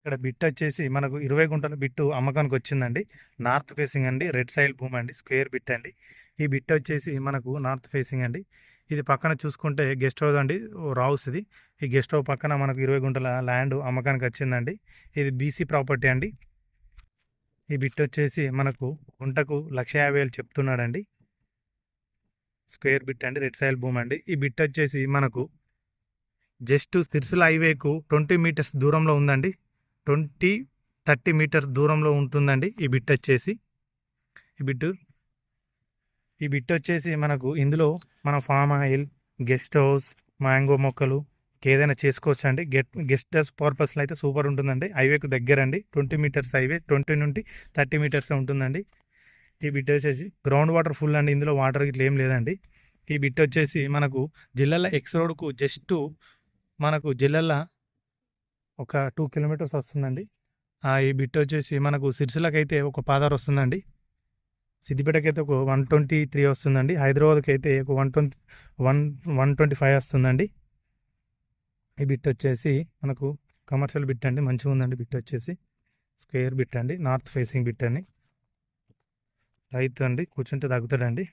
ఇక్కడ బిట్ వచ్చేసి మనకు 20 గుంటల బిట్టు అమ్మకానికి వచ్చిందండి. నార్త్ ఫేసింగ్ అండి, రెడ్ సైల్ భూమి అండి, స్క్వేర్ బిట్ అండి. ఈ బిట్ వచ్చేసి మనకు నార్త్ ఫేసింగ్ అండి. ఇది పక్కన చూసుకుంటే గెస్ట్ హౌస్ అండి, హౌస్ ఇది. ఈ గెస్ట్ హౌస్ పక్కన మనకు 20 గుంటల ల్యాండ్ అమ్మకానికి వచ్చిందండి. ఇది బీసీ ప్రాపర్టీ అండి. ఈ బిట్ వచ్చేసి మనకు గుంటకు 1,50,000 చెప్తున్నాడండి. స్క్వేర్ బిట్ అండి, రెడ్ సైల్ భూమి అండి. ఈ బిట్ వచ్చేసి మనకు జస్ట్ సిరిసిల్ల హైవేకు 20 మీటర్స్ దూరంలో ఉందండి. 30 మీటర్స్ దూరంలో ఉంటుందండి ఈ బిట్ వచ్చేసి. ఈ బిట్ వచ్చేసి మనకు ఇందులో మన palm oil, guest house, mango మొక్కలు ఏదైనా చేసుకోవచ్చు అండి. గెస్ట్ హౌస్ పర్పస్లో అయితే సూపర్ ఉంటుందండి. హైవేకు దగ్గరండి, 20 మీటర్స్ హైవే, 20 నుండి 30 మీటర్స్ ఉంటుందండి. ఈ బిట్ వచ్చేసి గ్రౌండ్ వాటర్ ఫుల్ అండి, ఇందులో వాటర్ ఇట్లా ఏం లేదండి. ఈ బిట్ వచ్చేసి మనకు జిల్లాల ఎక్స్ రోడ్కు జస్ట్ మనకు జిల్లాల ఒక 2 కిలోమీటర్స్ వస్తుందండి. ఈ బిట్ వచ్చేసి మనకు సిరిసిల్లకి అయితే ఒక 16 వస్తుందండి. సిద్దిపేటకి అయితే ఒక 123 వస్తుందండి. హైదరాబాద్కి అయితే ఒక 125 వస్తుందండి. ఈ బిట్ వచ్చేసి మనకు కమర్షియల్ బిట్ అండి, మంచిగా ఉందండి. బిట్ వచ్చేసి స్క్వేర్ బిట్ అండి, నార్త్ ఫేసింగ్ బిట్ అండి. రైతు అండి, కూర్చుంటే తగ్గుతాడండి.